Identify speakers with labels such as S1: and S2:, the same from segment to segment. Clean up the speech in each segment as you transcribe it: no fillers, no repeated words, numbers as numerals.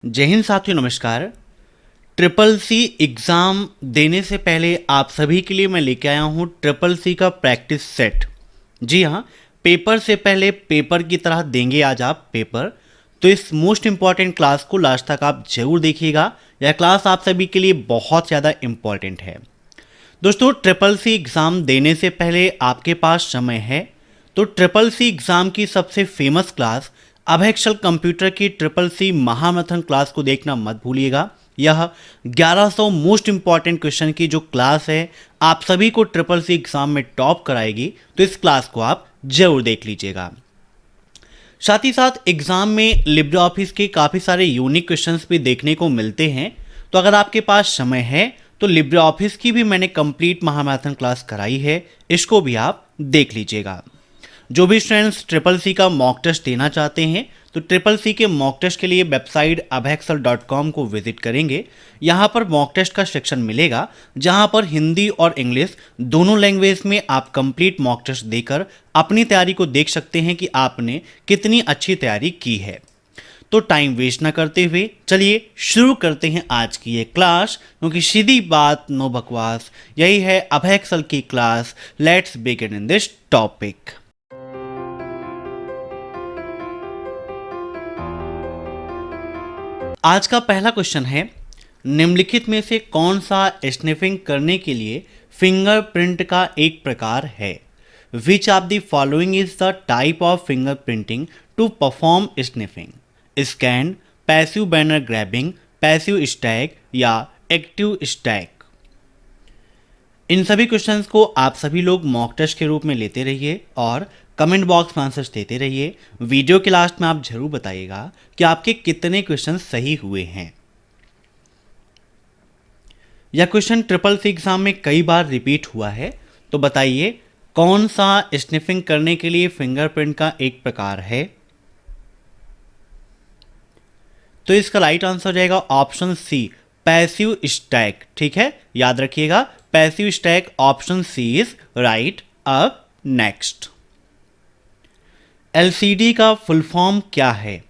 S1: जय हिंद साथियों, नमस्कार। ट्रिपल सी एग्ज़ाम देने से पहले आप सभी के लिए मैं लेके आया हूँ ट्रिपल सी का प्रैक्टिस सेट। जी हाँ, पेपर से पहले पेपर की तरह देंगे आज आप पेपर। तो इस मोस्ट इम्पॉर्टेंट क्लास को लास्ट तक आप जरूर देखिएगा। यह क्लास आप सभी के लिए बहुत ज़्यादा इम्पॉर्टेंट है। दोस्तों, ट्रिपल सी एग्ज़ाम देने से पहले आपके पास समय है तो ट्रिपल सी एग्ज़ाम की सबसे फेमस क्लास अभय एक्सेल कंप्यूटर की ट्रिपल सी महामैथन क्लास को देखना मत भूलिएगा। यह 1100 मोस्ट इंपॉर्टेंट क्वेश्चन की जो क्लास है आप सभी को ट्रिपल सी एग्ज़ाम में टॉप कराएगी, तो इस क्लास को आप जरूर देख लीजिएगा। साथ ही साथ एग्ज़ाम में लिब्रे ऑफिस के काफ़ी सारे यूनिक क्वेश्चंस भी देखने को मिलते हैं। तो अगर आपके पास समय है तो लिब्रे ऑफिस की भी मैंने कंप्लीट महामैथन क्लास कराई है, इसको भी आप देख लीजिएगा। जो भी स्टूडेंट्स ट्रिपल सी का मॉक टेस्ट देना चाहते हैं तो ट्रिपल सी के मॉक टेस्ट के लिए वेबसाइट abhaexcel.com को विजिट करेंगे। यहाँ पर मॉक टेस्ट का सेक्शन मिलेगा जहाँ पर हिंदी और इंग्लिश दोनों लैंग्वेज में आप कंप्लीट मॉक टेस्ट देकर अपनी तैयारी को देख सकते हैं कि आपने कितनी अच्छी तैयारी की है। तो टाइम वेस्ट ना करते हुए चलिए शुरू करते हैं आज की ये क्लास, क्योंकि सीधी बात नो बकवास, यही है अभय एक्सेल की class. Let's begin in this topic. आज का पहला क्वेश्चन है, निम्नलिखित में से कौन सा स्निफिंग करने के लिए फिंगरप्रिंट का एक प्रकार है? Which of the following is the type of fingerprinting to perform sniffing? Scan, passive banner grabbing, passive stack या एक्टिव स्टैक? इन सभी क्वेश्चंस को आप सभी लोग मॉक टेस्ट के रूप में लेते रहिए और कमेंट बॉक्स में आंसर्स देते रहिए। वीडियो के लास्ट में आप जरूर बताइएगा कि आपके कितने क्वेश्चन सही हुए हैं। यह क्वेश्चन ट्रिपल सी एग्जाम में कई बार रिपीट हुआ है, तो बताइए कौन सा स्निफिंग करने के लिए फिंगरप्रिंट का एक प्रकार है? तो इसका राइट आंसर हो जाएगा ऑप्शन सी, पैसिव स्टैक। ठीक है, याद रखिएगा, passive stack option C is right. अब नेक्स्ट, एलसीडी का फुल फॉर्म क्या है?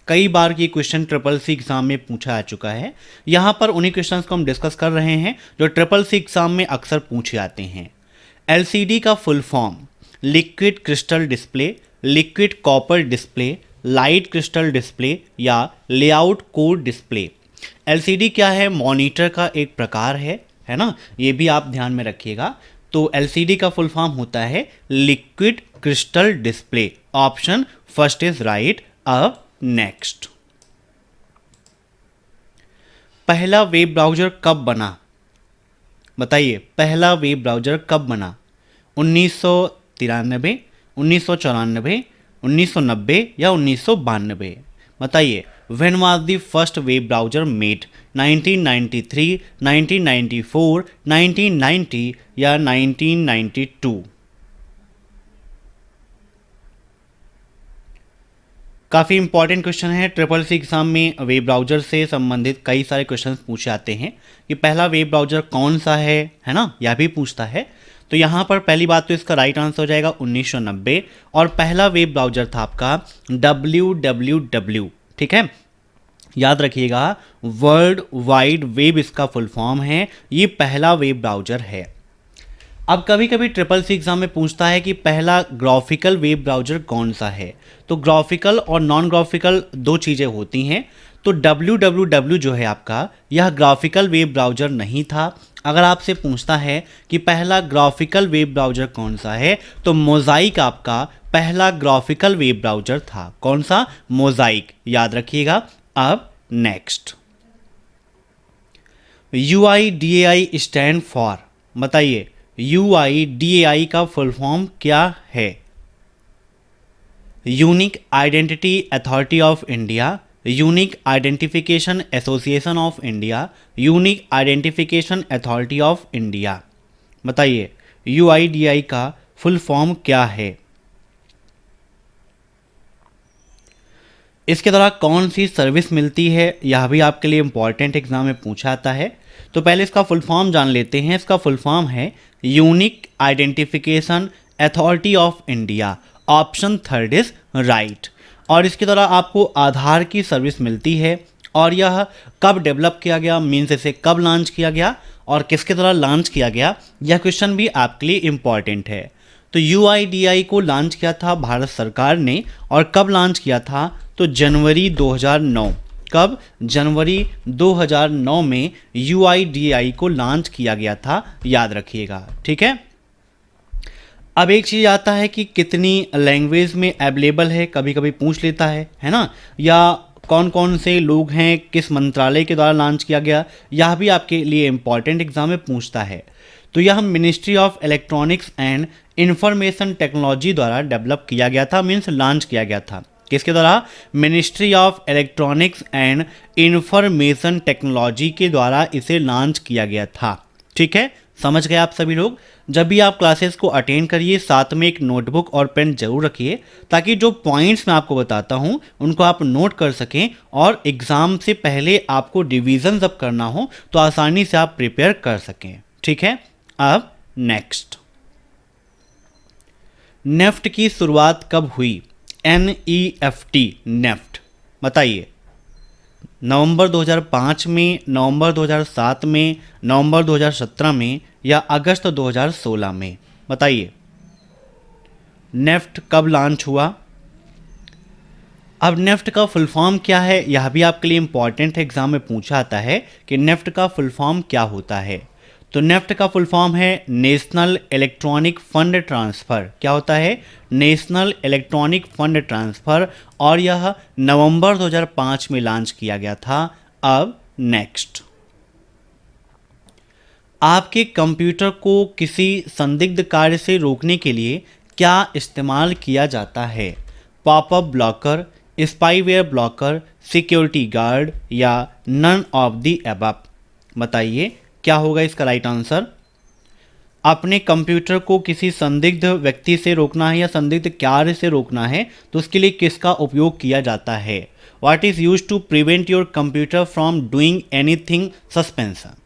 S1: कई बार ये क्वेश्चन ट्रिपल सी एग्जाम में पूछा आ चुका है। यहां पर उन्हीं क्वेश्चंस को हम डिस्कस कर रहे हैं जो ट्रिपल सी एग्जाम में अक्सर पूछे जाते हैं। एलसीडी का full form liquid crystal display, liquid copper display, light crystal display या लेआउट कोड डिस्प्ले। एलसीडी क्या है? मॉनिटर का एक प्रकार है ना, ये भी आप ध्यान में रखिएगा। तो एलसीडी का फुल फॉर्म होता है liquid crystal display. Option first is right. अब नेक्स्ट, पहला वेब ब्राउज़र कब बना? बताइए, पहला वेब ब्राउज़र कब बना? 1993, 1994, 1990 या 1992? बताइए, when was the first web browser made? 1993, 1994, 1990 या 1992? काफ़ी इंपॉर्टेंट क्वेश्चन है। ट्रिपल सी एग्जाम में वेब ब्राउज़र से संबंधित कई सारे क्वेश्चन पूछे जाते हैं कि पहला वेब ब्राउज़र कौन सा है ना, यह भी पूछता है। तो यहाँ पर पहली बात तो इसका राइट आंसर हो जाएगा 1990, और पहला वेब ब्राउज़र था आपका www। ठीक है, याद रखिएगा, वर्ल्ड वाइड वेब इसका फुल फॉर्म है। ये पहला वेब ब्राउज़र है। अब कभी कभी ट्रिपल सी एग्जाम में पूछता है कि पहला ग्राफिकल वेब ब्राउज़र कौन सा है। तो ग्राफिकल और नॉन ग्राफिकल दो चीज़ें होती हैं। तो www जो है आपका, यह ग्राफिकल वेब ब्राउज़र नहीं था। अगर आपसे पूछता है कि पहला ग्राफिकल वेब ब्राउज़र कौन सा है, तो मोज़ाइक आपका पहला ग्राफिकल वेब ब्राउज़र था। कौन सा? मोज़ाइक, याद रखिएगा। अब नेक्स्ट, UIDAI स्टैंड फॉर? बताइए, UIDAI का फुल फॉर्म क्या है? Unique identity authority of India, unique identification association of India, unique identification authority of India? बताइए, UIDAI का फुल फॉर्म क्या है? इसके द्वारा कौन सी सर्विस मिलती है, यह भी आपके लिए इंपॉर्टेंट एग्जाम में पूछा आता है। तो पहले इसका फुल फॉर्म जान लेते हैं। इसका फुल फॉर्म है unique identification authority of India. Option third is right. और इसके द्वारा आपको आधार की सर्विस मिलती है। और यह कब डेवलप किया गया, मीन्स इसे कब लॉन्च किया गया और किसके द्वारा लॉन्च किया गया, यह क्वेश्चन भी आपके लिए इम्पॉर्टेंट है। तो UIDAI को लॉन्च किया था भारत सरकार ने, और कब लॉन्च किया था, तो जनवरी 2009। कब? जनवरी 2009 में UIDAI को लॉन्च किया गया था, याद रखिएगा, ठीक है। अब एक चीज़ आता है कि कितनी लैंग्वेज में अवेलेबल है, कभी कभी पूछ लेता है ना, या कौन कौन से लोग हैं, किस मंत्रालय के द्वारा लॉन्च किया गया, यह भी आपके लिए इम्पॉर्टेंट एग्जाम में पूछता है। तो यह ministry of electronics and information technology द्वारा डेवलप किया गया था, मीन्स लॉन्च किया गया था। किसके द्वारा? Ministry of electronics and information technology के द्वारा इसे लॉन्च किया गया था, ठीक है। समझ गए आप सभी लोग। जब भी आप क्लासेस को अटेंड करिए, साथ में एक नोटबुक और पेन जरूर रखिए, ताकि जो पॉइंट्स मैं आपको बताता हूं उनको आप नोट कर सकें, और एग्ज़ाम से पहले आपको रिवीजन जब करना हो तो आसानी से आप प्रिपेयर कर सकें, ठीक है। अब नेक्स्ट, नेफ्ट की शुरुआत कब हुई? NEFT, नेफ्ट, बताइए। नवंबर 2005 में, नवंबर 2007 में, नवंबर 2017 में, या अगस्त 2016 में? बताइए, नेफ्ट कब लॉन्च हुआ? अब नेफ्ट का फुल फॉर्म क्या है, यह भी आपके लिए इंपॉर्टेंट है, एग्जाम में पूछा आता है कि नेफ्ट का फुल फॉर्म क्या होता है। तो नेफ्ट का फुल फॉर्म है नेशनल इलेक्ट्रॉनिक फंड ट्रांसफ़र। क्या होता है? नेशनल इलेक्ट्रॉनिक फंड ट्रांसफ़र, और यह नवंबर 2005 में लॉन्च किया गया था। अब नेक्स्ट, आपके कंप्यूटर को किसी संदिग्ध कार्य से रोकने के लिए क्या इस्तेमाल किया जाता है? Popup blocker, spyware blocker, security guard, या नन ऑफ द अबव? बताइए क्या होगा इसका राइट आंसर। अपने कंप्यूटर को किसी संदिग्ध व्यक्ति से रोकना है या संदिग्ध कार्य से रोकना है, तो उसके लिए किसका उपयोग किया जाता है? What is used to prevent your computer from doing anything suspension?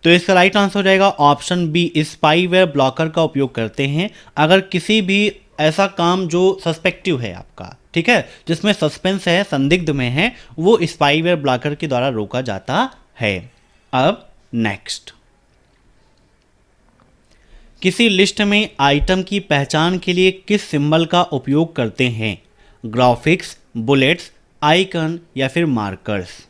S1: तो इसका राइट आंसर हो जाएगा ऑप्शन बी, स्पाईवेयर ब्लॉकर का उपयोग करते हैं अगर किसी भी ऐसा काम जो सस्पेक्टिव है आपका, ठीक है, जिसमें सस्पेंस है, संदिग्ध में है, वो स्पाईवेयर ब्लॉकर के द्वारा रोका जाता है। अब नेक्स्ट, किसी लिस्ट में आइटम की पहचान के लिए किस सिंबल का उपयोग करते हैं? ग्राफिक्स, बुलेट्स, आइकन, या फिर मार्कर्स?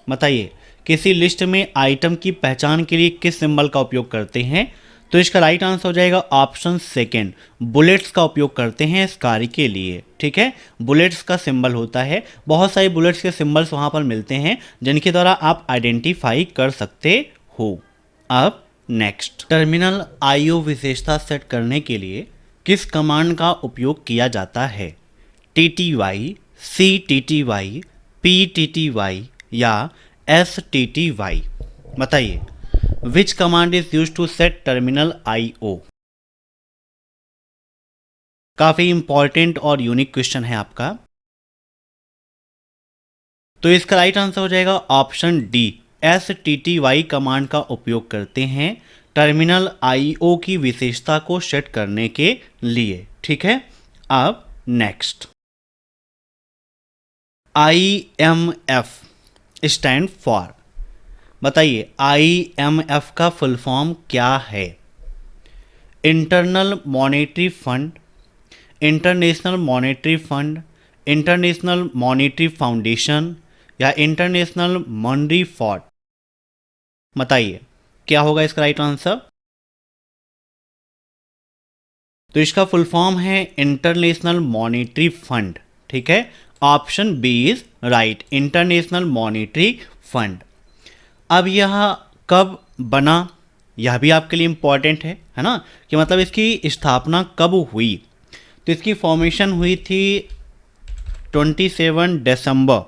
S1: बताइए, किसी लिस्ट में आइटम की पहचान के लिए किस सिंबल का उपयोग करते हैं? तो इसका राइट आंसर हो जाएगा ऑप्शन सेकेंड, बुलेट्स का उपयोग करते हैं इस कार्य के लिए, ठीक है। बुलेट्स का सिंबल होता है, बहुत सारे बुलेट्स के सिंबल्स वहाँ पर मिलते हैं जिनके द्वारा आप आइडेंटिफाई कर सकते हो। अब नेक्स्ट, टर्मिनल IO विशेषता सेट करने के लिए किस कमांड का उपयोग किया जाता है? TTY, CTTY, PTTY, या STTY? बताइए, which command is use to set terminal IO? काफी इंपॉर्टेंट और यूनिक क्वेश्चन है आपका। तो इसका राइट आंसर हो जाएगा ऑप्शन डी, STTY कमांड का उपयोग करते हैं टर्मिनल IO की विशेषता को सेट करने के लिए, ठीक है। अब नेक्स्ट, IMF स्टैंड फॉर, बताइए IMF का फुल फॉर्म क्या है? Internal monetary fund, international monetary fund, international monetary foundation, या इंटरनेशनल मॉनेटरी फंड? बताइए क्या होगा इसका राइट आंसर। तो इसका फुल फॉर्म है इंटरनेशनल मॉनेटरी फंड, ठीक है। Option B is right, international monetary fund. अब यह कब बना, यह भी आपके लिए इम्पॉर्टेंट है ना, कि मतलब इसकी स्थापना कब हुई? तो इसकी फॉर्मेशन हुई थी 27 दिसंबर,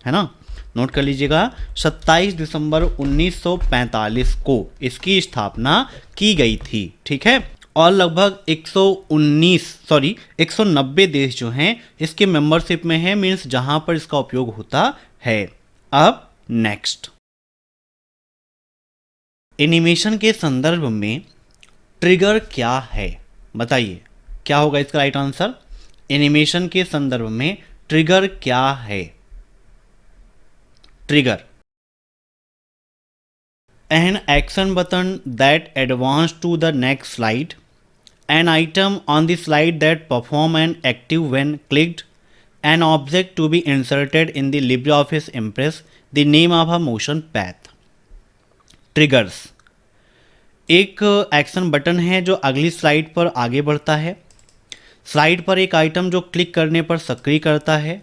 S1: है ना, नोट कर लीजिएगा, 27 दिसंबर 1945 को इसकी स्थापना की गई थी, ठीक है। और लगभग 190 देश जो हैं इसके मेंबरशिप में है, मीन्स जहां पर इसका उपयोग होता है। अब नेक्स्ट, एनिमेशन के संदर्भ में ट्रिगर क्या है? बताइए क्या होगा इसका राइट आंसर। एनिमेशन के संदर्भ में ट्रिगर क्या है? Trigger an action button that advance to the next slide, an item on the slide that perform an active when clicked, an object to be inserted in the LibreOffice Impress, the name of a motion path. Triggers एक action button है जो अगली slide पर आगे बढ़ता है, slide पर एक आइटम जो क्लिक करने पर सक्रिय करता है,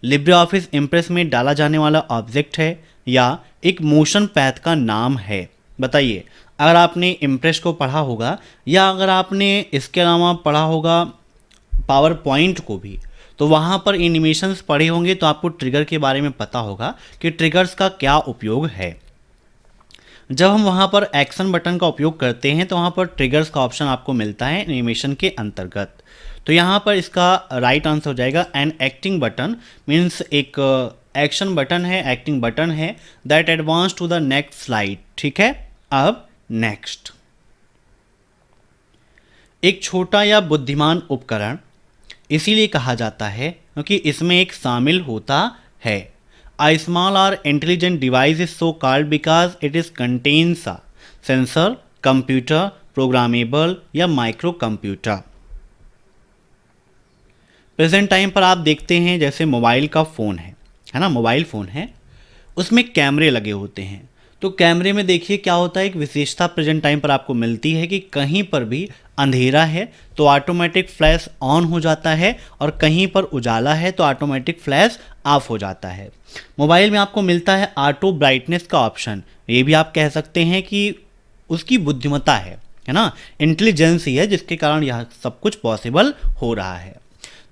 S1: लिब्रे ऑफिस इम्प्रेस में डाला जाने वाला ऑब्जेक्ट है, या एक मोशन पैथ का नाम है। बताइए, अगर आपने इम्प्रेस को पढ़ा होगा या अगर आपने इसके अलावा पढ़ा होगा पावर पॉइंट को भी, तो वहाँ पर एनिमेशंस पढ़े होंगे तो आपको ट्रिगर के बारे में पता होगा कि ट्रिगर्स का क्या उपयोग है। जब हम वहाँ पर एक्शन बटन का उपयोग करते हैं तो वहाँ पर ट्रिगर्स का ऑप्शन आपको मिलता है एनिमेशन के अंतर्गत। तो यहाँ पर इसका राइट आंसर हो जाएगा एन एक्टिंग बटन, मीन्स एक एक्शन बटन है, एक्टिंग बटन है that advance to the next slide. ठीक है, अब नेक्स्ट, एक छोटा या बुद्धिमान उपकरण इसीलिए कहा जाता है क्योंकि इसमें एक शामिल होता है। A small or intelligent device is so called because it is contains a sensor, computer, programmable या माइक्रो कंप्यूटर। प्रेजेंट टाइम पर आप देखते हैं जैसे मोबाइल का फ़ोन है ना, मोबाइल फ़ोन है, उसमें कैमरे लगे होते हैं। तो कैमरे में देखिए क्या होता है, एक विशेषता प्रेजेंट टाइम पर आपको मिलती है कि कहीं पर भी अंधेरा है तो ऑटोमेटिक फ्लैश ऑन हो जाता है और कहीं पर उजाला है तो ऑटोमेटिक फ्लैश ऑफ हो जाता है। मोबाइल में आपको मिलता है ऑटो ब्राइटनेस का ऑप्शन, ये भी आप कह सकते हैं कि उसकी बुद्धिमत्ता है ना, इंटेलिजेंस ही है जिसके कारण यह सब कुछ पॉसिबल हो रहा है।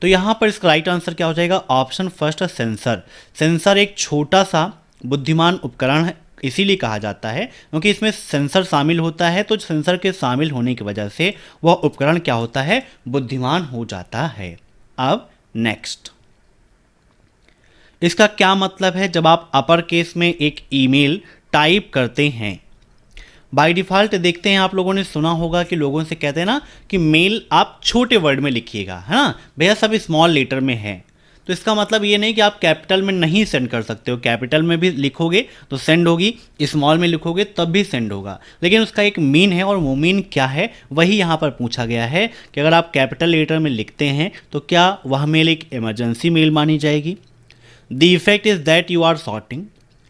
S1: तो यहाँ पर इसका राइट आंसर क्या हो जाएगा, ऑप्शन फर्स्ट सेंसर। सेंसर एक छोटा सा बुद्धिमान उपकरण है, इसीलिए कहा जाता है क्योंकि इसमें सेंसर शामिल होता है, तो सेंसर के शामिल होने की वजह से वह उपकरण क्या होता है, बुद्धिमान हो जाता है। अब नेक्स्ट, इसका क्या मतलब है जब आप अपर केस में एक ईमेल टाइप करते हैं। बाय डिफ़ॉल्ट देखते हैं, आप लोगों ने सुना होगा कि लोगों से कहते हैं ना कि मेल आप छोटे वर्ड में लिखिएगा, है ना भैया, सब स्मॉल लेटर में है। तो इसका मतलब ये नहीं कि आप कैपिटल में नहीं सेंड कर सकते हो, कैपिटल में भी लिखोगे तो सेंड होगी, स्मॉल में लिखोगे तब भी सेंड होगा, लेकिन उसका एक मीन है और वो मीन क्या है वही यहाँ पर पूछा गया है कि अगर आप कैपिटल लेटर में लिखते हैं तो क्या वह मेल एक इमरजेंसी मेल मानी जाएगी। The effect is that you are sorting,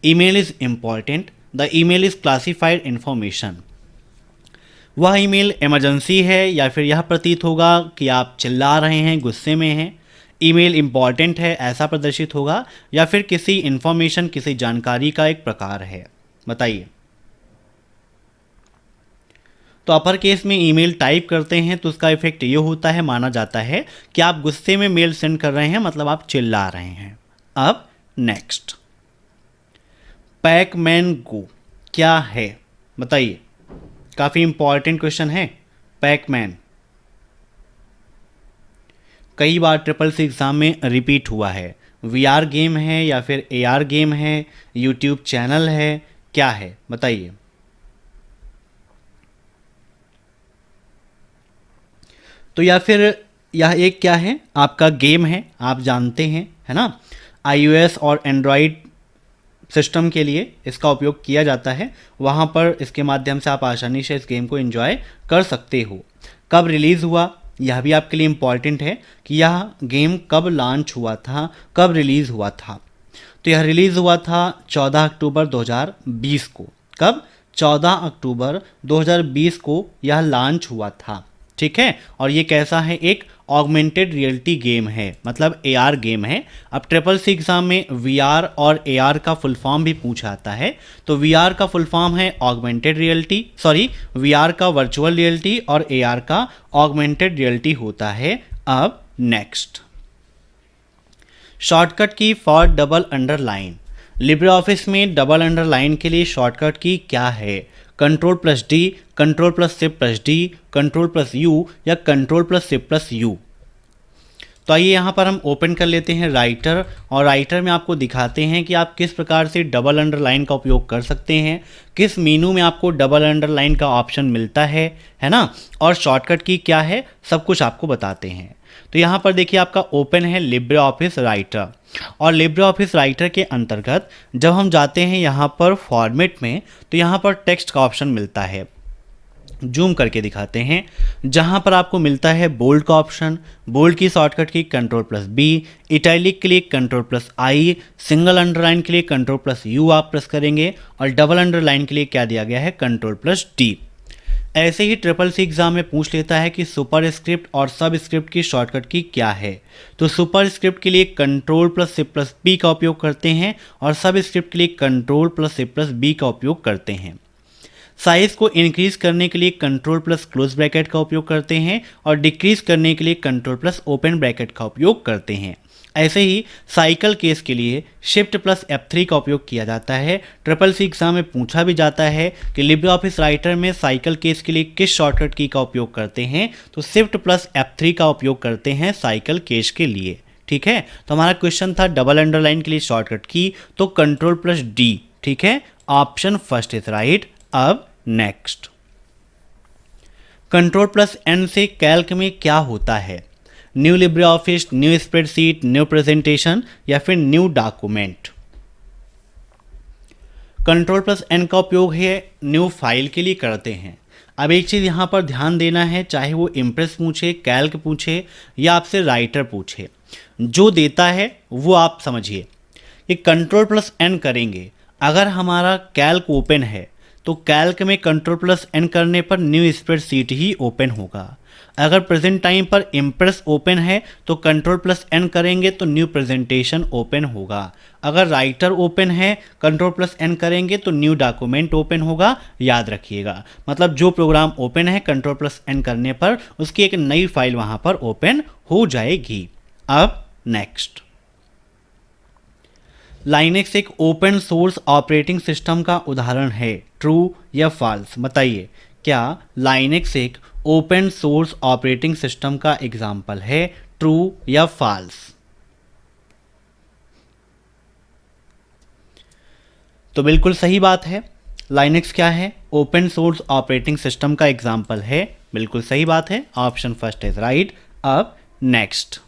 S1: email is important, the email is classified information. वह ईमेल इमरजेंसी है या फिर यह प्रतीत होगा कि आप चिल्ला रहे हैं, गुस्से में हैं। ईमेल इम्पॉर्टेंट है ऐसा प्रदर्शित होगा या फिर किसी इन्फॉर्मेशन, किसी जानकारी का एक प्रकार है। बताइए, तो अपर केस में ईमेल टाइप करते हैं तो उसका इफेक्ट ये होता है, माना जाता है कि आप गुस्से में मेल सेंड कर रहे हैं, मतलब आप चिल्ला रहे हैं। अब नेक्स्ट, पैकमैन गो क्या है बताइए, काफ़ी इंपॉर्टेंट क्वेश्चन है। पैकमैन कई बार ट्रिपल सी एग्ज़ाम में रिपीट हुआ है। वीआर गेम है या फिर एआर गेम है, यूट्यूब चैनल है, क्या है बताइए। तो या फिर यह एक क्या है, आपका गेम है, आप जानते हैं, है ना। iOS और एंड्रॉयड सिस्टम के लिए इसका उपयोग किया जाता है, वहाँ पर इसके माध्यम से आप आसानी से इस गेम को एंजॉय कर सकते हो। कब रिलीज़ हुआ यह भी आपके लिए इम्पॉर्टेंट है कि यह गेम कब लॉन्च हुआ था, कब रिलीज़ हुआ था। तो यह रिलीज़ हुआ था 14 अक्टूबर 2020 को। कब? 14 अक्टूबर 2020 को यह लॉन्च हुआ था। ठीक है, और ये कैसा है, एक ऑगमेंटेड रियलिटी गेम है, मतलब एआर गेम है। अब ट्रिपल सी एग्ज़ाम में वीआर और एआर का फुल फॉर्म भी पूछा जाता है, तो वीआर का फुल फॉर्म है ऑगमेंटेड रियलिटी, वीआर का वर्चुअल रियलिटी और एआर का ऑगमेंटेड रियलिटी होता है। अब नेक्स्ट, शॉर्टकट की for double underline. Libre office में डबल अंडरलाइन के लिए शॉर्टकट की क्या है? Control plus D, control plus shift plus D, control plus you या control plus shift plus you. तो आइए यहाँ पर हम ओपन कर लेते हैं राइटर, और राइटर में आपको दिखाते हैं कि आप किस प्रकार से डबल अंडरलाइन का उपयोग कर सकते हैं, किस मेनू में आपको डबल अंडरलाइन का ऑप्शन मिलता है ना, और शॉर्टकट की क्या है, सब कुछ आपको बताते हैं। तो यहाँ पर देखिए आपका ओपन है लिब्रे ऑफिस राइटर, और लिब्रे ऑफिस राइटर के अंतर्गत जब हम जाते हैं यहाँ पर फॉर्मेट में, तो यहाँ पर टेक्स्ट का ऑप्शन मिलता है। जूम करके दिखाते हैं, जहां पर आपको मिलता है बोल्ड का ऑप्शन, बोल्ड की शॉर्टकट की Ctrl+B, इटैलिक के लिए Ctrl+I, सिंगल अंडरलाइन के लिए Ctrl+U आप प्रेस करेंगे, और डबल अंडरलाइन के लिए क्या दिया गया है, Ctrl+D। ऐसे ही ट्रिपल सी एग्जाम में पूछ लेता है कि सुपर स्क्रिप्ट और सब स्क्रिप्ट की शॉर्टकट की क्या है। तो सुपर स्क्रिप्ट के लिए Ctrl+C+B का उपयोग करते हैं, और सब स्क्रिप्ट के लिए Ctrl+C+B का उपयोग करते हैं। साइज को इंक्रीज करने के लिए Ctrl+क्लोज ब्रैकेट का उपयोग करते हैं, और डिक्रीज करने के लिए Ctrl+ओपन ब्रैकेट का उपयोग करते हैं। ऐसे ही साइकिल केस के लिए Shift+F3 का उपयोग किया जाता है। ट्रिपल सी एग्जाम में पूछा भी जाता है कि लिब्रे ऑफिस राइटर में साइकिल केस के लिए किस शॉर्टकट की का उपयोग करते हैं, तो Shift+F3 का उपयोग करते हैं साइकिल केस के लिए। ठीक है, तो हमारा क्वेश्चन था डबल अंडरलाइन के लिए शॉर्टकट की, तो Ctrl+D। ठीक है, ऑप्शन फर्स्ट इज राइट। अब नेक्स्ट, Ctrl+N से कैल्क में क्या होता है, new Libre office, new spreadsheet, new presentation, या फिर न्यू डॉक्यूमेंट। Ctrl+N का उपयोग है न्यू फाइल के लिए करते हैं। अब एक चीज़ यहाँ पर ध्यान देना है, चाहे वो इम्प्रेस पूछे, कैल्क पूछे, या आपसे राइटर पूछे, जो देता है वो आप समझिए कि Ctrl+N करेंगे। अगर हमारा कैल्क ओपन है तो कैल्क में Ctrl+N करने पर न्यू स्प्रेडशीट ही ओपन होगा। अगर प्रेजेंट टाइम पर इम्प्रेस ओपन है तो Ctrl+N करेंगे तो न्यू प्रेजेंटेशन ओपन होगा। अगर राइटर ओपन है, Ctrl+N करेंगे तो न्यू डॉक्यूमेंट ओपन होगा। याद रखिएगा, मतलब जो प्रोग्राम ओपन है Ctrl+N करने पर उसकी एक नई फाइल वहां पर ओपन हो जाएगी। अब नेक्स्ट, लाइनेक्स एक ओपन सोर्स ऑपरेटिंग सिस्टम का उदाहरण है, ट्रू या फॉल्स? बताइए, क्या लाइनेक्स एक ओपन सोर्स ऑपरेटिंग सिस्टम का एग्जाम्पल है, ट्रू या फॉल्स? तो बिल्कुल सही बात है, लाइनेक्स क्या है, ओपन सोर्स ऑपरेटिंग सिस्टम का एग्जाम्पल है। बिल्कुल सही बात है, ऑप्शन फर्स्ट इज राइट। अब next,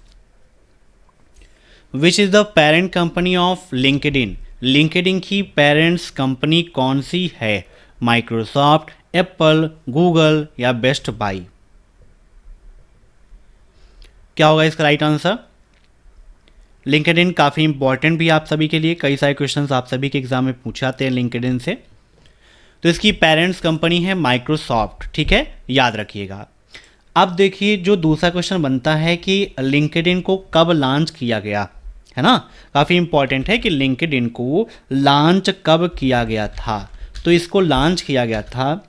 S1: which is the parent company of LinkedIn? LinkedIn की पेरेंट्स कंपनी कौन सी है, माइक्रोसॉफ्ट, एप्पल, गूगल, या बेस्ट बाई? क्या होगा इसका राइट आंसर? लिंक्डइन काफ़ी इंपॉर्टेंट भी आप सभी के लिए, कई सारे क्वेश्चंस आप सभी के एग्जाम में पूछे आते हैं लिंक्डइन से। तो इसकी पेरेंट्स कंपनी है माइक्रोसॉफ्ट। ठीक है, याद रखिएगा। अब देखिए, जो दूसरा क्वेश्चन बनता है कि लिंक्डइन को कब लॉन्च किया गया, है ना, काफ़ी इंपॉर्टेंट है कि लिंक्डइन को लॉन्च कब किया गया था। तो इसको लॉन्च किया गया था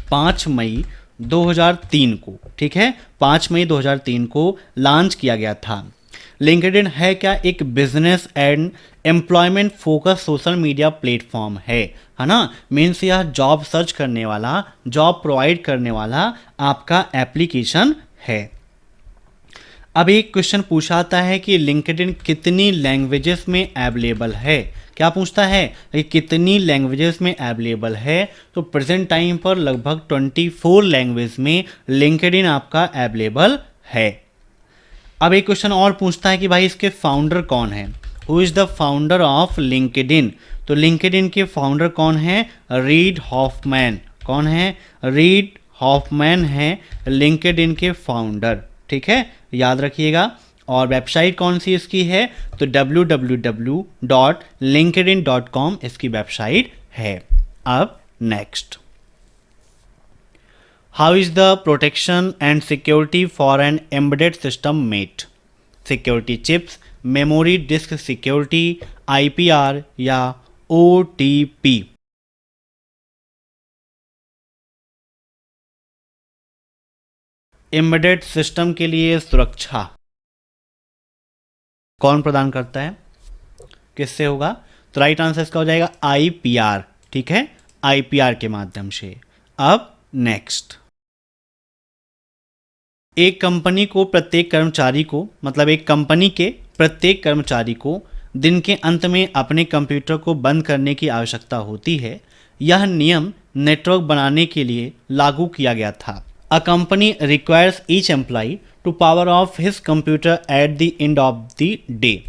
S1: 5 मई 2003 को। ठीक है, 5 मई 2003 को लॉन्च किया गया था। लिंक्डइन है क्या, एक business and employment focus social media platform है ना। मीन्स यह जॉब सर्च करने वाला, जॉब प्रोवाइड करने वाला आपका एप्लीकेशन है। अब एक क्वेश्चन पूछा आता है कि लिंक्डइन कितनी लैंग्वेजेस में अवेलेबल है। क्या पूछता है कि कितनी लैंग्वेजेस में अवेलेबल है? तो प्रेजेंट टाइम पर लगभग 24 लैंग्वेज में लिंक्डइन आपका अवेलेबल है। अब एक क्वेश्चन और पूछता है कि भाई इसके फाउंडर कौन है, who is the founder of LinkedIn? तो लिंक्डइन के फाउंडर कौन है? Read Hoffmann. कौन है? रीड हॉफमैन है लिंक्डइन के फाउंडर। ठीक है, याद रखिएगा। और वेबसाइट कौन सी इसकी है? तो www.linkedin.com इसकी वेबसाइट है। अब next, how is the protection and security for an embedded system made? Security chips, memory disk security, IPR या OTP? एम्बेडेड सिस्टम के लिए सुरक्षा कौन प्रदान करता है, किससे होगा? तो राइट आंसर इसका हो जाएगा IPR। ठीक है, IPR के माध्यम से। अब नेक्स्ट, एक कंपनी को प्रत्येक कर्मचारी को, मतलब एक कंपनी के प्रत्येक कर्मचारी को दिन के अंत में अपने कंप्यूटर को बंद करने की आवश्यकता होती है। यह नियम नेटवर्क बनाने के लिए लागू किया गया था। A company requires each employee to power off his computer at the end of the day.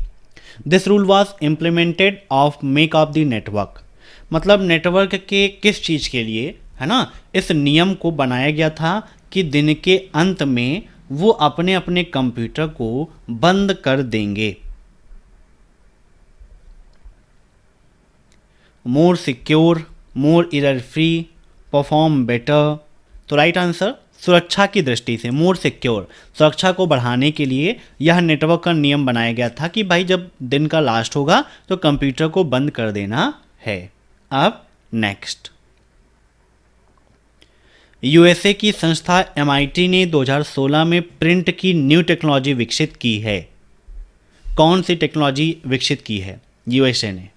S1: This rule was implemented of make of the network. मतलब नेटवर्क के किस चीज़ के लिए, है ना, इस नियम को बनाया गया था कि दिन के अंत में वो अपने अपने कंप्यूटर को बंद कर देंगे. मोर सिक्योर, मोर एरर फ्री, परफॉर्म बेटर. तो राइट आंसर सुरक्षा की दृष्टि से, मोर सिक्योर, सुरक्षा को बढ़ाने के लिए यह नेटवर्क का नियम बनाया गया था कि भाई जब दिन का लास्ट होगा तो कंप्यूटर को बंद कर देना है. अब नेक्स्ट, यूएसए की संस्था एमआईटी ने 2016 में प्रिंट की न्यू टेक्नोलॉजी विकसित की है. कौन सी टेक्नोलॉजी विकसित की है यूएसए ने?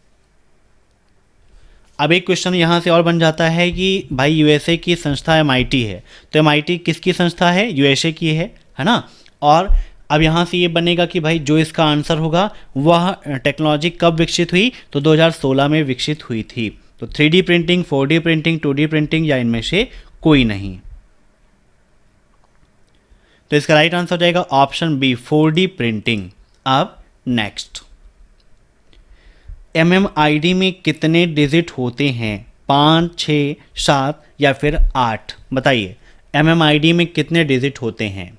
S1: अब एक क्वेश्चन यहाँ से और बन जाता है कि भाई यूएसए की संस्था एमआईटी है, तो एमआईटी किसकी संस्था है? यूएसए की है ना. और अब यहाँ से ये बनेगा कि भाई जो इसका आंसर होगा वह टेक्नोलॉजी कब विकसित हुई? तो 2016 में विकसित हुई थी. तो 3D printing, 4D printing, 2D printing या इनमें से कोई नहीं. तो इसका राइट आंसर हो जाएगा ऑप्शन बी, 4D प्रिंटिंग. अब नेक्स्ट, MMID में कितने डिजिट होते हैं? 5, 6, 7 या फिर 8? बताइए, MMID में कितने डिजिट होते हैं?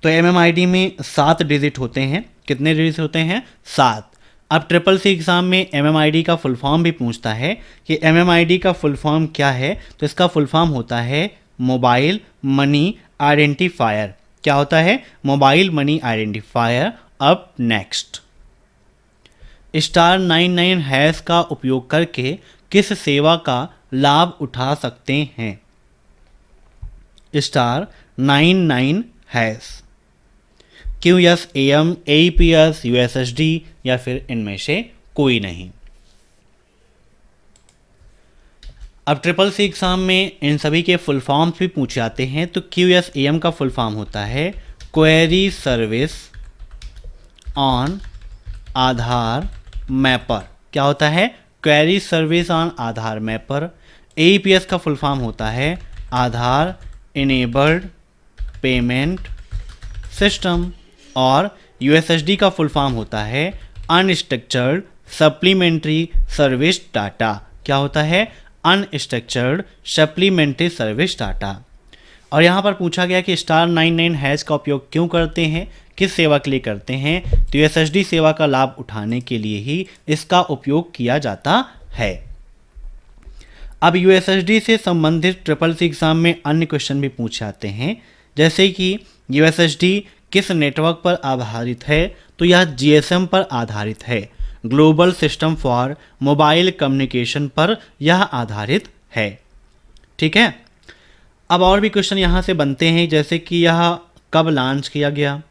S1: तो MMID में 7 डिजिट होते हैं. कितने डिजिट होते हैं? 7. अब CCC एग्ज़ाम में MMID का फुल फॉर्म भी पूछता है कि MMID का फुल फॉर्म क्या है. तो इसका फुल फॉर्म होता है मोबाइल मनी आइडेंटिफायर. क्या होता है? Mobile money identifier. अब नेक्स्ट, *99# का उपयोग करके किस सेवा का लाभ उठा सकते हैं? *99#, QS AM, AEPS, USSD या फिर इनमें से कोई नहीं. अब CCC एग्ज़ाम में इन सभी के फुल फॉर्म्स भी पूछे जाते हैं. तो QSAM का फुल फॉर्म होता है query service on Aadhaar mapper. क्या होता है? Query service on Aadhaar mapper. AEPS का फुल फॉर्म होता है आधार इनेबल्ड पेमेंट सिस्टम. और USSD का फुल फॉर्म होता है अनस्ट्रक्चर्ड सप्लीमेंट्री सर्विस डाटा. क्या होता है? Unstructured supplementary service data. और यहाँ पर पूछा गया कि *99# का उपयोग क्यों करते हैं, किस सेवा के लिए करते हैं? तो USSD सेवा का लाभ उठाने के लिए ही इसका उपयोग किया जाता है. अब USSD से संबंधित CCC एग्ज़ाम में अन्य क्वेश्चन भी पूछे जाते हैं, जैसे कि USSD किस नेटवर्क पर आधारित है? तो यह GSM पर आधारित है. Global system for mobile communication पर यह आधारित है. ठीक है. अब और भी क्वेश्चन यहाँ से बनते हैं, जैसे कि यह कब लॉन्च किया गया,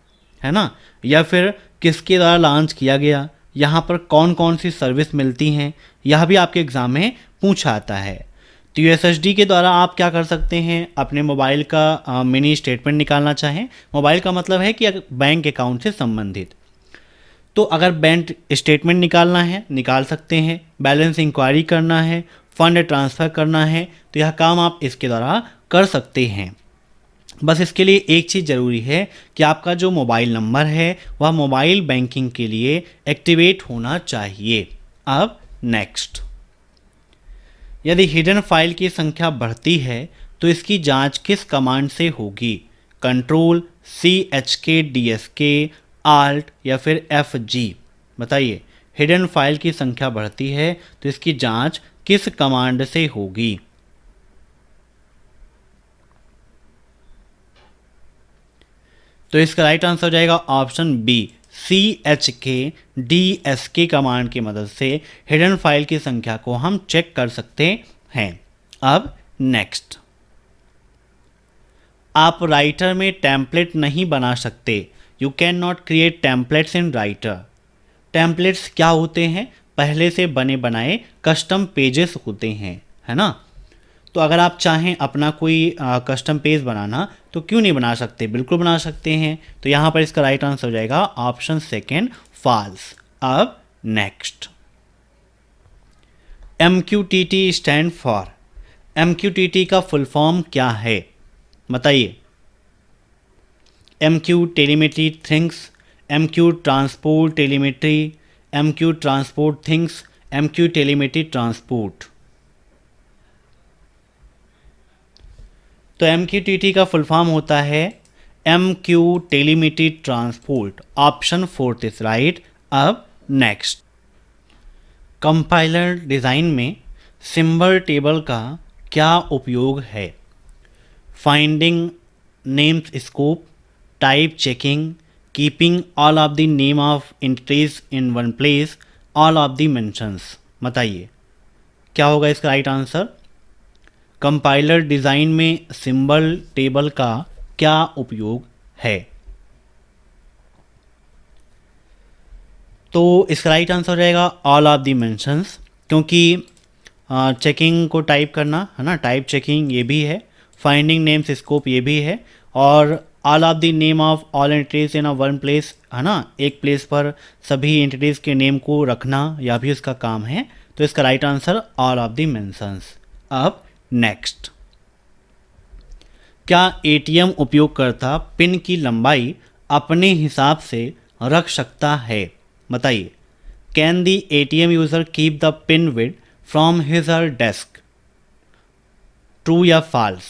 S1: है ना, या फिर किसके द्वारा लॉन्च किया गया, यहाँ पर कौन कौन सी सर्विस मिलती हैं, यह भी आपके एग्ज़ाम में पूछा आता है. तो USSD के द्वारा आप क्या कर सकते हैं? अपने मोबाइल का मिनी स्टेटमेंट निकालना चाहें. मोबाइल का मतलब है कि बैंक अकाउंट से संबंधित. तो अगर बैंक स्टेटमेंट निकालना है निकाल सकते हैं, बैलेंस इंक्वायरी करना है, फंड ट्रांसफ़र करना है, तो यह काम आप इसके द्वारा कर सकते हैं. बस इसके लिए एक चीज़ ज़रूरी है कि आपका जो मोबाइल नंबर है वह मोबाइल बैंकिंग के लिए एक्टिवेट होना चाहिए. अब नेक्स्ट, यदि हिडन फाइल की संख्या बढ़ती है तो इसकी जांच किस कमांड से होगी? कंट्रोल, CHK, DSK, ALT या फिर FG? बताइए, हिडन फाइल की संख्या बढ़ती है तो इसकी जांच किस कमांड से होगी? तो इसका राइट आंसर हो जाएगा option B, CHK, DSK command की मदद से हिडन फाइल की संख्या को हम चेक कर सकते हैं. अब नेक्स्ट, आप राइटर में टेम्पलेट नहीं बना सकते. You can not create templates in writer. Templates क्या होते हैं? पहले से बने बनाए कस्टम पेजेस होते हैं, है ना. तो अगर आप चाहें अपना कोई कस्टम पेज बनाना तो क्यों नहीं बना सकते? बिल्कुल बना सकते हैं. तो यहाँ पर इसका राइट आंसर हो जाएगा ऑप्शन सेकेंड, फॉल्स. अब next, MQTT stand for, MQTT का फुल फॉर्म क्या है बताइए। MQ telemetry things, MQ transport telemetry, MQ transport things, MQ telemetry transport. तो MQTT का फुल फॉर्म होता है MQ telemetry transport. Option fourth is right. अब नेक्स्ट, कंपाइलर डिज़ाइन में सिंबल टेबल का क्या उपयोग है। Finding names scope, type checking, keeping all of the name of entities in one place, all of the mentions. बताइए क्या होगा इसका राइट आंसर। कंपाइलर डिज़ाइन में सिंबल टेबल का क्या उपयोग है। तो इसका राइट आंसर हो जाएगा ऑल ऑफ द मेंशंस, क्योंकि चेकिंग को टाइप करना है ना, टाइप चेकिंग ये भी है, फाइंडिंग नेम्स स्कोप ये भी है, और all of the name of all entities in a one place है ना, एक प्लेस पर सभी एंटिटीज़ के नेम को रखना या भी उसका काम है। तो इसका right answer all of the mentions. अब नेक्स्ट, क्या एटीएम उपयोगकर्ता पिन की लंबाई अपने हिसाब से रख सकता है। बताइए, can the ATM user keep the pin width from his her desk, true या फॉल्स।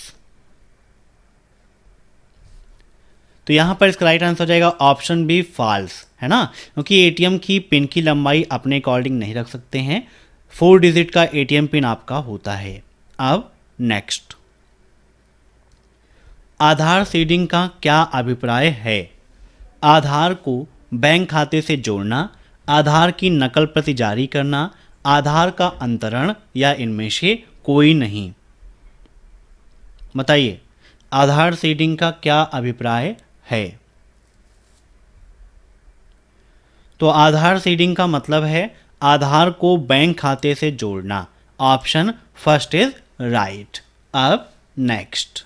S1: तो यहाँ पर इसका राइट आंसर हो जाएगा ऑप्शन बी फॉल्स, है ना, क्योंकि एटीएम की पिन की लंबाई अपने अकॉर्डिंग नहीं रख सकते हैं। 4 डिजिट का एटीएम पिन आपका होता है। अब नेक्स्ट, आधार सीडिंग का क्या अभिप्राय है। आधार को बैंक खाते से जोड़ना, आधार की नकल प्रति जारी करना, आधार का अंतरण, या इनमें से कोई नहीं। बताइए आधार सीडिंग का क्या अभिप्राय है। तो आधार सीडिंग का मतलब है आधार को बैंक खाते से जोड़ना। Option first is right. अब नेक्स्ट,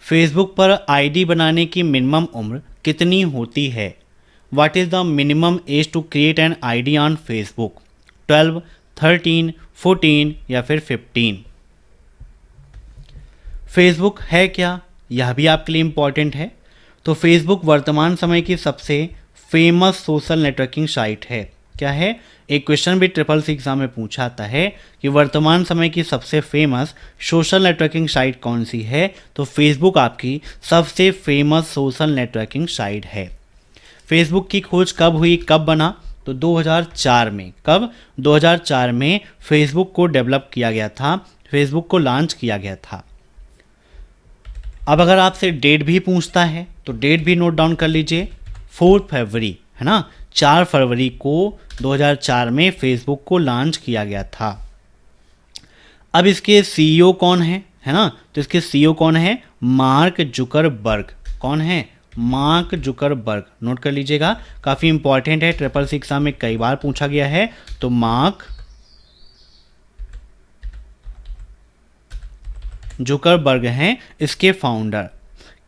S1: फेसबुक पर आईडी बनाने की मिनिमम उम्र कितनी होती है। What is the minimum age to create an ID on Facebook. 12, 13, 14 या फिर 15। फेसबुक है क्या, यह भी आपके लिए इम्पॉर्टेंट है। तो फेसबुक वर्तमान समय की सबसे फेमस सोशल नेटवर्किंग साइट है। क्या है, एक क्वेश्चन भी SSC एग्जाम में पूछा आता है कि वर्तमान समय की सबसे फेमस सोशल नेटवर्किंग साइट कौन सी है। तो फेसबुक आपकी सबसे फेमस सोशल नेटवर्किंग साइट है। फेसबुक की खोज कब हुई, कब बना। तो 2004 में। कब, 2004 में फेसबुक को डेवलप किया गया था, फेसबुक को लॉन्च किया गया था। अब अगर आपसे डेट भी पूछता है तो डेट भी नोट डाउन कर लीजिए, 4 फरवरी, है ना, 4 फरवरी को 2004 में फेसबुक को लॉन्च किया गया था। अब इसके सीईओ कौन है ना, तो इसके सीईओ कौन है, मार्क जुकरबर्ग। कौन है, मार्क जुकरबर्ग। नोट कर लीजिएगा, काफ़ी इंपॉर्टेंट है, SSC एग्जाम में कई बार पूछा गया है। तो मार्क जुकरबर्ग हैं इसके फाउंडर।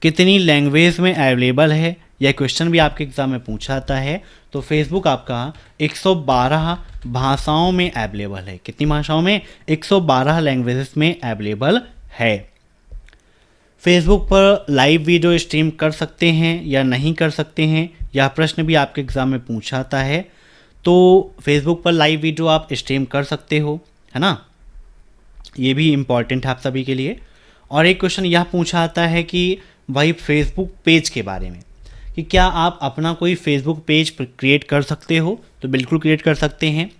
S1: कितनी लैंग्वेज में अवेलेबल है, यह क्वेश्चन भी आपके एग्जाम में पूछा आता है। तो फेसबुक आपका 112 भाषाओं में अवेलेबल है। कितनी भाषाओं में, 112 लैंग्वेजेस में अवेलेबल है। फेसबुक पर लाइव वीडियो स्ट्रीम कर सकते हैं या नहीं कर सकते हैं, यह प्रश्न भी आपके एग्जाम में पूछा आता है। तो फेसबुक पर लाइव वीडियो आप स्ट्रीम कर सकते हो, है ना, ये भी इम्पॉर्टेंट है आप सभी के लिए। और एक क्वेश्चन यह पूछा आता है कि भाई फेसबुक पेज के बारे में, कि क्या आप अपना कोई फेसबुक पेज क्रिएट कर सकते हो। तो बिल्कुल क्रिएट कर सकते हैं।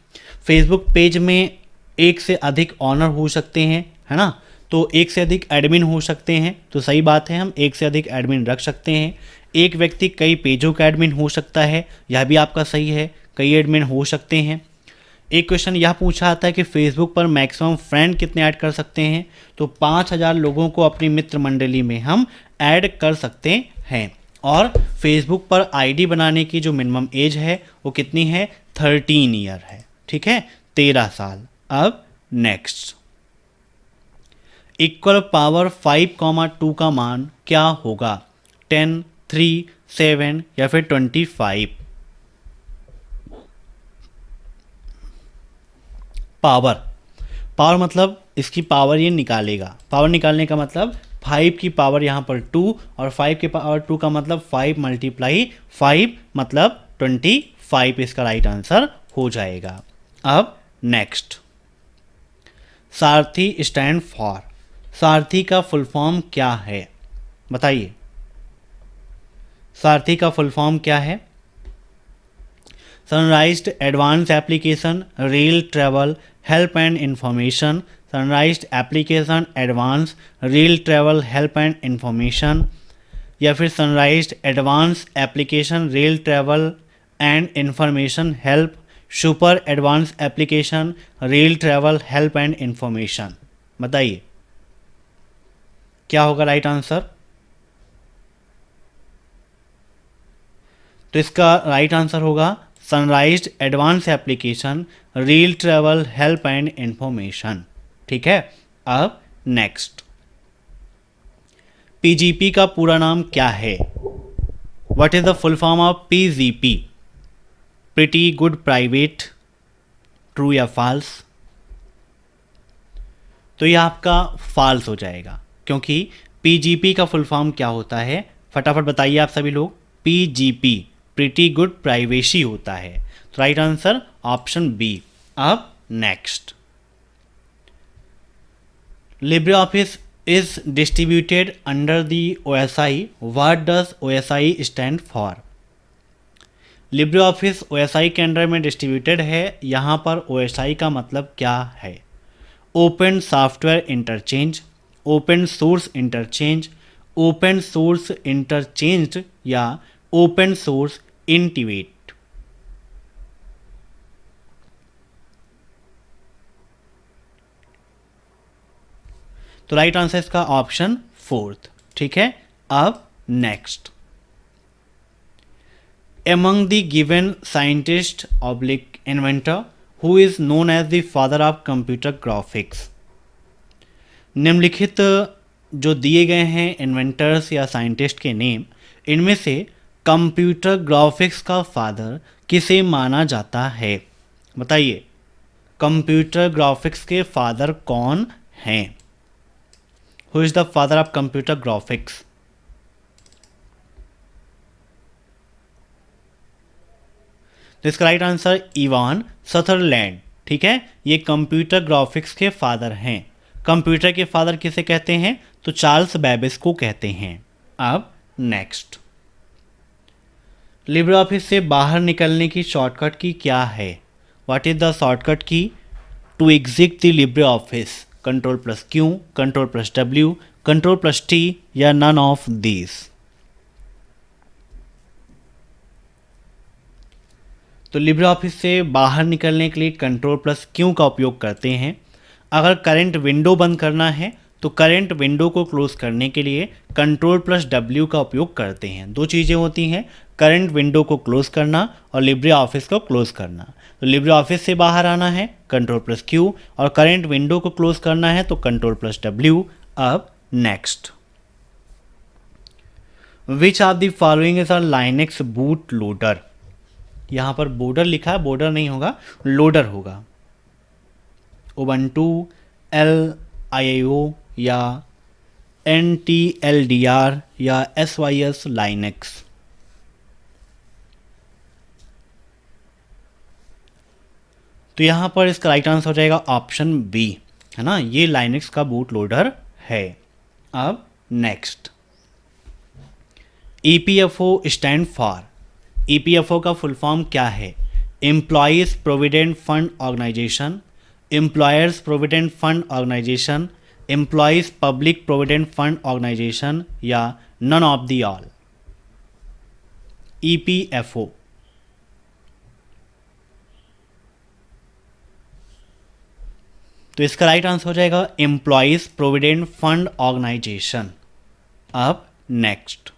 S1: फेसबुक पेज में एक से अधिक ऑनर हो सकते हैं, है ना, तो एक से अधिक एडमिन हो सकते हैं। तो सही बात है, हम एक से अधिक एडमिन रख सकते हैं। एक व्यक्ति कई पेजों का एडमिन हो सकता है, यह भी आपका सही है, कई एडमिन हो सकते हैं। एक क्वेश्चन यह पूछा आता है कि फेसबुक पर मैक्सिमम फ्रेंड कितने ऐड कर सकते हैं। तो 5000 लोगों को अपनी मित्र मंडली में हम ऐड कर सकते हैं। और फेसबुक पर आईडी बनाने की जो मिनिमम एज है वो कितनी है, 13 ईयर है। ठीक है, 13 साल। अब नेक्स्ट, इक्वल पावर 5,2 का मान क्या होगा, 10, 3, 7 या फिर 25। पावर, पावर मतलब इसकी पावर ये निकालेगा। पावर निकालने का मतलब 5 की पावर यहाँ पर 2 और 5 की पावर 2 का मतलब 5 मल्टीप्लाई 5 मतलब 25 इसका राइट आंसर हो जाएगा। अब नेक्स्ट, सारथी स्टैंड फॉर, सारथी का फुल फॉर्म क्या है बताइए, सारथी का फुल फॉर्म क्या है? Sunrised advance application, rail travel help and information, sunrised application advance rail travel help and information, या फिर sunrised advance application rail travel and information help super advance application rail travel help and information. बताइए क्या होगा right answer? तो इसका right answer होगा sunrised advance application rail travel help and information. ठीक है, अब नेक्स्ट, पीजीपी का पूरा नाम क्या है? What is the full form of PGP? Pretty good private, true या फॉल्स? तो यह आपका फॉल्स हो जाएगा, क्योंकि पीजीपी का फुल फॉर्म क्या होता है? फटाफट बताइए आप सभी लोग। पीजीपी प्रिटी गुड प्राइवेसी होता है। तो राइट आंसर ऑप्शन बी। अब next, Libre office is distributed under the OSI, what does OSI stand for? Libre office OSI के अंडर में डिस्ट्रीब्यूटेड है, यहाँ पर ओएसआई का मतलब क्या है? Open software interchange, open source interchange, open source interchange या ओपन सोर्स इंटीग्रेट? तो राइट आंसर इसका ऑप्शन 4। ठीक है, अब next, among the given scientist oblique inventor who is known as the father of computer graphics, निम्नलिखित जो दिए गए हैं इन्वेंटर्स या साइंटिस्ट के नेम, इनमें से कंप्यूटर ग्राफिक्स का फादर किसे माना जाता है? बताइए कंप्यूटर ग्राफिक्स के फादर कौन हैं? Who is the father of computer graphics? तो इसका राइट आंसर इवान सदरलैंड। ठीक है, ये कंप्यूटर ग्राफिक्स के फादर हैं। कंप्यूटर के फादर किसे कहते हैं? तो चार्ल्स बेबेज को कहते हैं। अब नेक्स्ट, लिब्रे ऑफिस से बाहर निकलने की शॉर्टकट की क्या है? What is the shortcut key to exit the LibreOffice? Ctrl+Q, Ctrl+W, Ctrl+T या नन ऑफ दीज? तो लिब्रे ऑफिस से बाहर निकलने के लिए Ctrl+Q का उपयोग करते हैं। अगर करंट विंडो बंद करना है तो करंट विंडो को क्लोज करने के लिए Ctrl+W का उपयोग करते हैं। दो चीज़ें होती हैं, करंट विंडो को क्लोज करना और लिब्रे ऑफिस को क्लोज करना। तो लिब्रे ऑफिस से बाहर आना है Ctrl+Q और करंट विंडो को क्लोज करना है तो Ctrl+W। अब next, which of the following is a Linux boot loader? यहाँ पर बोर्डर लिखा है, बोर्डर नहीं होगा, लोडर होगा। उबंटू, LIO या NTLDR या SYS लाइनेक्स? तो यहाँ पर इसका राइट आंसर हो जाएगा ऑप्शन बी, है ना, ये लाइनेक्स का बूट लोडर है। अब next, EPFO stand for, EPFO का फुल फॉर्म क्या है? Employees provident fund organization, employers provident fund organization, employees public provident fund organization या none of the all? EPFO। तो इसका राइट आंसर हो जाएगा एम्प्लॉयज़ प्रोविडेंट फंड ऑर्गेनाइजेशन। अब next,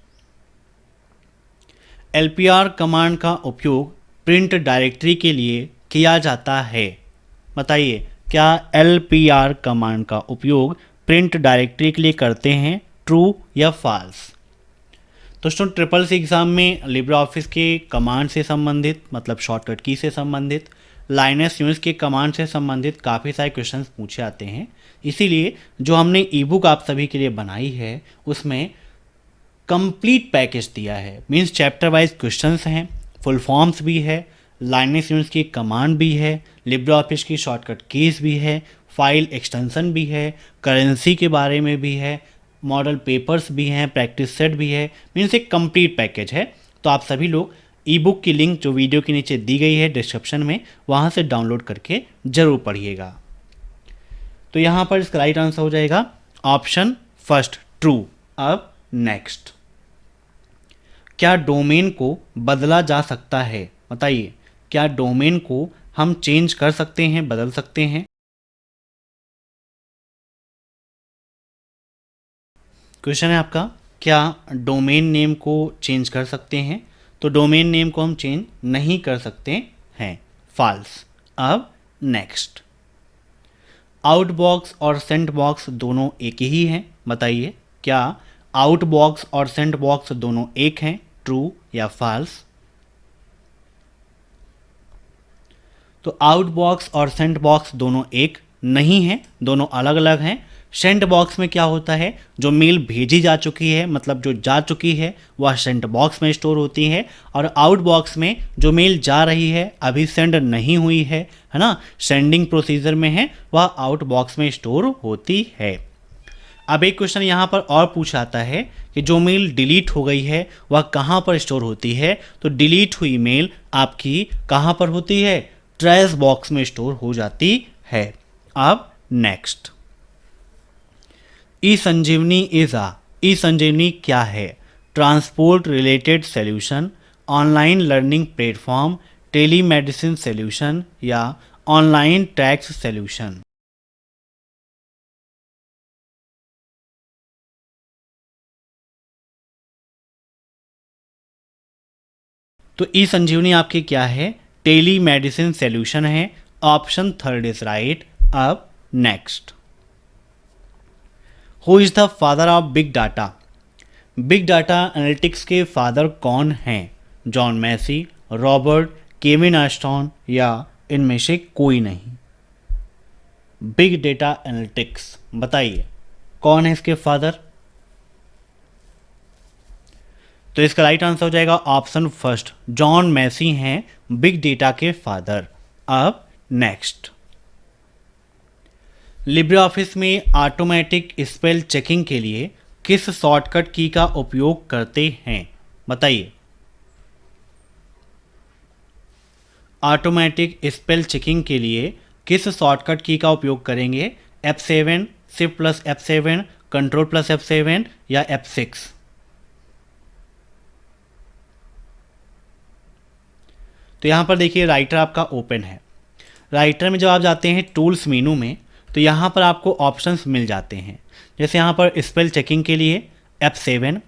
S1: LPR command का उपयोग प्रिंट डायरेक्टरी के लिए किया जाता है। बताइए क्या LPR कमांड का उपयोग प्रिंट डायरेक्टरी के लिए करते हैं? ट्रू या फॉल्स? तो ट्रिपल सी एग्ज़ाम में लिब्रे ऑफिस के कमांड से संबंधित मतलब शॉर्टकट की से संबंधित लाइनस यूनिक्स के कमांड से संबंधित काफ़ी सारे क्वेश्चंस पूछे आते हैं, इसीलिए जो हमने ई बुक आप सभी के लिए बनाई है उसमें कंप्लीट पैकेज दिया है। मींस चैप्टर वाइज क्वेश्चंस हैं, फुल फॉर्म्स भी है, लाइनस यूनिट्स की कमांड भी है, लिब्रे ऑफिस की शॉर्टकट कीज भी है, फाइल एक्सटेंशन भी है, करेंसी के बारे में भी है, मॉडल पेपर्स भी हैं, प्रैक्टिस सेट भी है। मीन्स एक कंप्लीट पैकेज है। तो आप सभी लोग ई बुक की लिंक जो वीडियो के नीचे दी गई है डिस्क्रिप्शन में, वहाँ से डाउनलोड करके ज़रूर पढ़िएगा। तो यहाँ पर इसका राइट आंसर हो जाएगा ऑप्शन फर्स्ट, ट्रू। अब नेक्स्ट, क्या डोमेन को बदला जा सकता है? बताइए, क्या डोमेन को हम चेंज कर सकते हैं, बदल सकते हैं? क्वेश्चन है आपका, क्या डोमेन नेम को चेंज कर सकते हैं? तो डोमेन नेम को हम चेंज नहीं कर सकते हैं, फॉल्स। अब नेक्स्ट, आउटबॉक्स और सेंट बॉक्स दोनों एक ही हैं। बताइए, क्या आउटबॉक्स और सेंट बॉक्स दोनों एक हैं, ट्रू या फॉल्स? तो आउटबॉक्स और सेंट बॉक्स दोनों एक नहीं हैं, दोनों अलग अलग हैं। सेंट बॉक्स में क्या होता है, जो मेल भेजी जा चुकी है, मतलब जो जा चुकी है, वह सेंट बॉक्स में स्टोर होती है, और आउट बॉक्स में जो मेल जा रही है, अभी सेंड नहीं हुई है ना, सेंडिंग प्रोसीजर में है, वह आउट बॉक्स में स्टोर होती है। अब एक क्वेश्चन यहाँ पर और पूछा आता है कि जो मेल डिलीट हो गई है वह कहाँ पर स्टोर होती है? तो डिलीट हुई मेल आपकी कहाँ पर होती है? ट्रैश बॉक्स में स्टोर हो जाती है। अब नेक्स्ट, ई संजीवनी ई संजीवनी क्या है? Transport related solution, online learning platform, telemedicine solution या ऑनलाइन टैक्स सॉल्यूशन? तो ई संजीवनी आपकी क्या है? टेली मेडिसिन सॉल्यूशन है। Option third is right. अब next, who is the father of big data? Big data analytics के फादर कौन हैं? John Mashey, Robert, Kevin Ashton या इनमें से कोई नहीं? बिग डेटा एनालिटिक्स, बताइए कौन है इसके फादर? तो इसका राइट आंसर हो जाएगा ऑप्शन फर्स्ट, जॉन मैसी हैं बिग डेटा के फादर। अब नेक्स्ट, लिब्रे ऑफिस में ऑटोमेटिक स्पेल चेकिंग के लिए किस शॉर्टकट की का उपयोग करते हैं? बताइए, ऑटोमेटिक स्पेल चेकिंग के लिए किस शॉर्टकट की का उपयोग करेंगे? F7, shift plus F7, control plus F7 या F6? तो यहाँ पर देखिए राइटर आपका ओपन है। राइटर में जब आप जाते हैं टूल्स मेनू में, तो यहाँ पर आपको ऑप्शंस मिल जाते हैं। जैसे यहाँ पर स्पेल चेकिंग के लिए F7,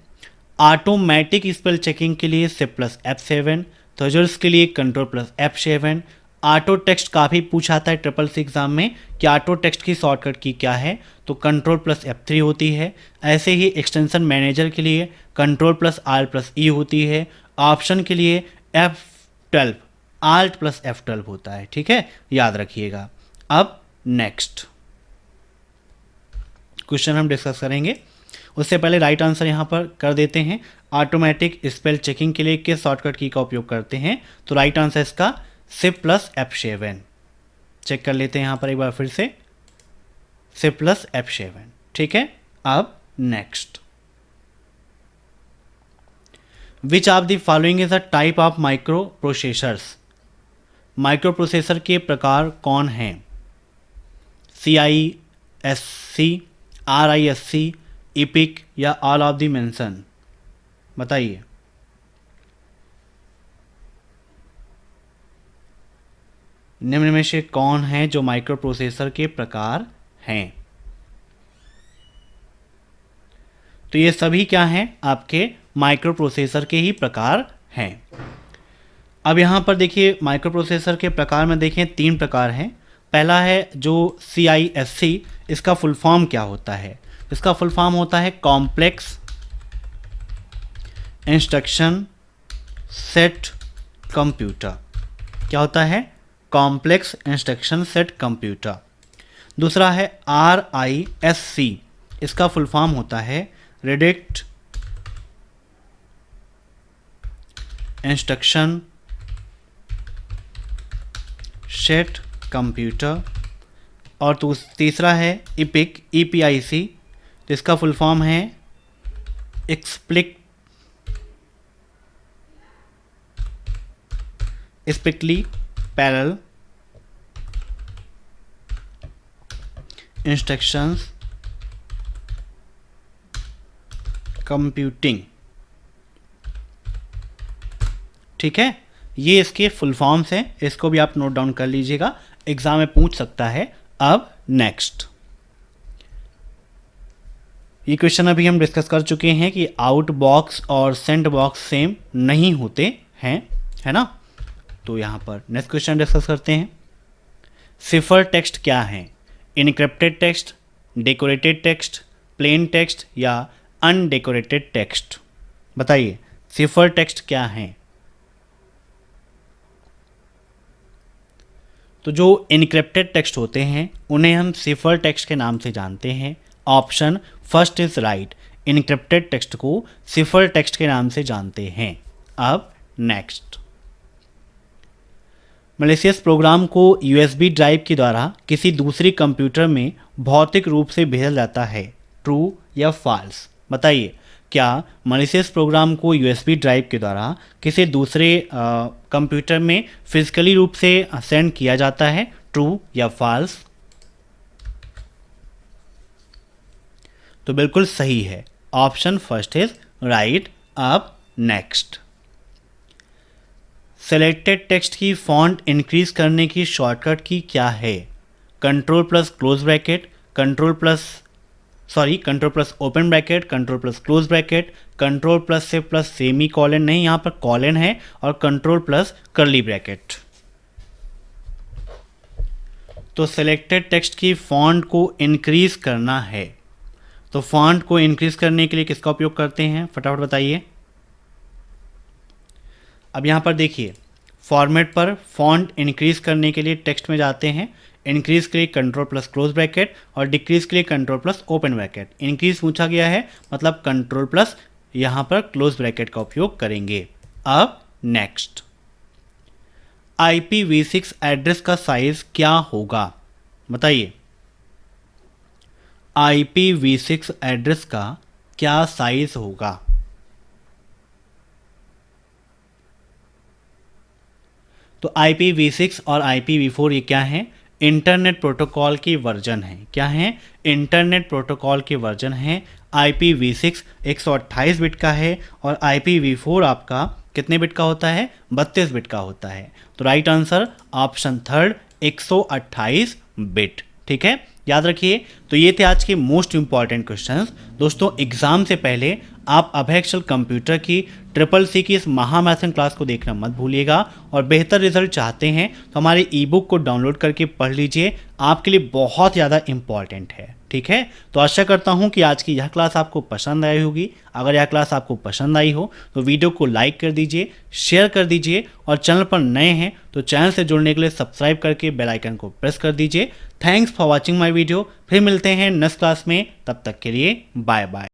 S1: ऑटोमेटिक स्पेल चेकिंग के लिए शिफ्ट प्लस F7, थर्जर्स के लिए control plus F7। Auto text काफ़ी पूछा आता है ट्रिपल सी एग्जाम में कि ऑटो टेक्स्ट की शॉर्टकट की क्या है, तो कंट्रोल प्लस F3 होती है। ऐसे ही एक्सटेंशन मैनेजर के लिए control plus R plus E होती है। ऑप्शन के लिए F12, आल्ट प्लस F12 होता है। ठीक है, याद रखिएगा। अब नेक्स्ट क्वेश्चन हम डिस्कस करेंगे, उससे पहले राइट आंसर यहाँ पर कर देते हैं। ऑटोमेटिक स्पेल चेकिंग के लिए किस शॉर्टकट की का उपयोग करते हैं? तो राइट आंसर इसका शिफ्ट प्लस F7। चेक कर लेते हैं यहाँ पर एक बार फिर से, शिफ्ट प्लस F7। ठीक है, अब next, which of the following is a type of micro processors? Micro processor के प्रकार कौन हैं? CISC, RISC, इपिक या ऑल ऑफ द मेंशन? बताइए। निम्न में से कौन है जो माइक्रो प्रोसेसर के प्रकार हैं? तो ये सभी क्या हैं? आपके माइक्रो प्रोसेसर के ही प्रकार हैं। अब यहाँ पर देखिए माइक्रो प्रोसेसर के प्रकार में देखें 3 प्रकार हैं। पहला है जो CISC, इसका फुल फॉर्म क्या होता है? इसका फुल फॉर्म होता है कॉम्प्लेक्स इंस्ट्रक्शन सेट कंप्यूटर। क्या होता है? Complex instruction set computer. दूसरा है RISC, इसका फुल फॉर्म होता है रिडक्ट इंस्ट्रक्शन सेट कंप्यूटर। और तीसरा है इपिक EPIC, तो इसका फुल फॉर्म है एक्सप्लिकली पैरेलल इंस्ट्रक्शंस कंप्यूटिंग। ठीक है, ये इसके फुल फॉर्म्स हैं, इसको भी आप नोट डाउन कर लीजिएगा, एग्जाम में पूछ सकता है। अब नेक्स्ट, ये क्वेश्चन अभी हम डिस्कस कर चुके हैं कि आउट बॉक्स और सेंड बॉक्स सेम नहीं होते हैं, है ना। तो यहाँ पर नेक्स्ट क्वेश्चन डिस्कस करते हैं। सिफर टेक्स्ट क्या है? Encrypted text, decorated text, plain text या अनडेकोरेटेड टेक्स्ट? बताइए, सिफर टेक्स्ट क्या है? तो जो इनक्रिप्टेड टेक्स्ट होते हैं उन्हें हम सिफर टेक्स्ट के नाम से जानते हैं। Option first is right, encrypted text को सिफर टेक्स्ट के नाम से जानते हैं। अब नेक्स्ट, मैलिशियस प्रोग्राम को USB ड्राइव के द्वारा किसी दूसरी कंप्यूटर में भौतिक रूप से भेजा जाता है, ट्रू या फॉल्स? बताइए, क्या मैलिशियस प्रोग्राम को USB ड्राइव के द्वारा किसी दूसरे कंप्यूटर में फिजिकली रूप से सेंड किया जाता है, ट्रू या फॉल्स? तो बिल्कुल सही है, ऑप्शन फर्स्ट इज राइट। अब नेक्स्ट, सेलेक्टेड टेक्स्ट की फॉन्ट इंक्रीज करने की शॉर्टकट की क्या है? Control plus close bracket, control plus open bracket, control plus close bracket, control plus से प्लस सेमी कॉलन, नहीं यहाँ पर कॉलन है, और कंट्रोल प्लस कर्ली ब्रैकेट। तो सेलेक्टेड टेक्स्ट की फॉन्ट को इंक्रीज करना है, तो फॉन्ट को इंक्रीज करने के लिए किसका उपयोग करते हैं? फटाफट बताइए। अब यहाँ पर देखिए, फॉर्मेट पर फॉन्ट इंक्रीज करने के लिए टेक्स्ट में जाते हैं, इंक्रीज के लिए कंट्रोल प्लस क्लोज ब्रैकेट और डिक्रीज के लिए control plus open bracket. Increase पूछा गया है, मतलब कंट्रोल प्लस यहाँ पर क्लोज ब्रैकेट का उपयोग करेंगे। अब नेक्स्ट, IPv6 एड्रेस का साइज क्या होगा? बताइए, IPv6 एड्रेस का क्या साइज होगा? तो IPv6 और IPv4 ये क्या है? इंटरनेट प्रोटोकॉल की वर्जन है। क्या है? इंटरनेट प्रोटोकॉल के वर्जन है। IPv6 128 बिट का है और IPv4 आपका कितने बिट का होता है? 32 बिट का होता है। तो right answer option third 128 bit. ठीक है, याद रखिए। तो ये थे आज के मोस्ट इंपॉर्टेंट क्वेश्चंस। दोस्तों, एग्जाम से पहले आप अभय एक्सेल कंप्यूटर की CCC की इस महामैराथन क्लास को देखना मत भूलिएगा, और बेहतर रिजल्ट चाहते हैं तो हमारे ई-बुक को डाउनलोड करके पढ़ लीजिए, आपके लिए बहुत ज़्यादा इंपॉर्टेंट है। ठीक है, तो आशा करता हूँ कि आज की यह क्लास आपको पसंद आई होगी। अगर यह क्लास आपको पसंद आई हो तो वीडियो को लाइक कर दीजिए, शेयर कर दीजिए, और चैनल पर नए हैं तो चैनल से जुड़ने के लिए सब्सक्राइब करके बेल आइकन को प्रेस कर दीजिए। Thanks for watching my video. फिर मिलते हैं नेक्स्ट क्लास में, तब तक के लिए बाय बाय।